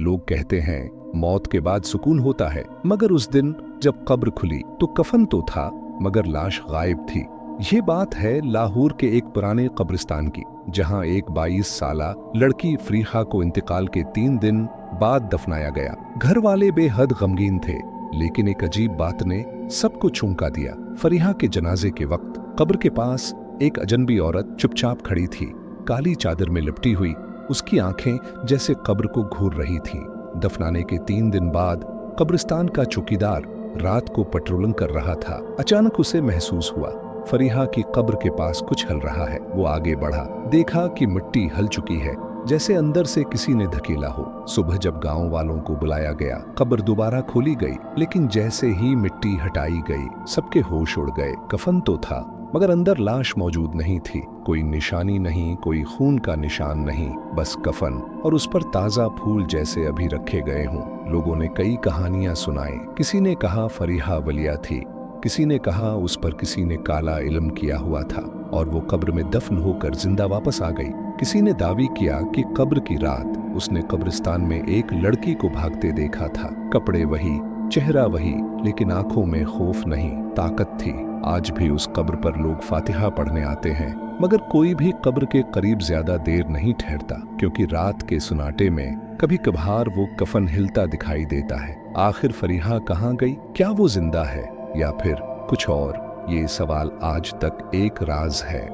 लोग कहते हैं मौत के बाद सुकून होता है, मगर उस दिन जब कब्र खुली तो कफन तो था मगर लाश गायब थी। ये बात है लाहौर के एक पुराने कब्रिस्तान की, जहां एक 22 साला लड़की फरीहा को इंतकाल के 3 दिन बाद दफनाया गया। घर वाले बेहद गमगीन थे, लेकिन एक अजीब बात ने सबको चौंका दिया। फरीहा के जनाजे के वक्त कब्र के पास एक अजनबी औरत चुपचाप खड़ी थी, काली चादर में लिपटी हुई। उसकी आंखें जैसे कब्र को घूर रही थीं। दफनाने के 3 दिन बाद कब्रिस्तान का चौकीदार रात को पेट्रोलिंग कर रहा था। अचानक उसे महसूस हुआ फरीहा की कब्र के पास कुछ हल रहा है। वो आगे बढ़ा, देखा कि मिट्टी हल चुकी है, जैसे अंदर से किसी ने धकेला हो। सुबह जब गांव वालों को बुलाया गया, कब्र दोबारा खोली गई, लेकिन जैसे ही मिट्टी हटाई गई, सबके होश उड़ गए। कफन तो था, मगर अंदर लाश मौजूद नहीं थी। कोई निशानी नहीं, कोई खून का निशान नहीं, बस कफन और उस पर ताजा फूल जैसे अभी रखे गए हों। लोगों ने कई कहानियां सुनाई। किसी ने कहा फरीहा वलिया थी, किसी ने कहा उस पर किसी ने काला इल्म किया हुआ था और वो कब्र में दफन होकर जिंदा वापस आ गई। किसी ने दावी किया कि कब्र की रात उसने कब्रिस्तान में एक लड़की को भागते देखा था। कपड़े वही, चेहरा वही, लेकिन आंखों में खौफ नहीं, ताकत थी। आज भी उस कब्र पर लोग फातिहा पढ़ने आते हैं, मगर कोई भी कब्र के करीब ज्यादा देर नहीं ठहरता, क्योंकि रात के सुनाटे में कभी कभार वो कफन हिलता दिखाई देता है। आखिर फरीहा कहाँ गई? क्या वो जिंदा है या फिर कुछ और? ये सवाल आज तक एक राज है।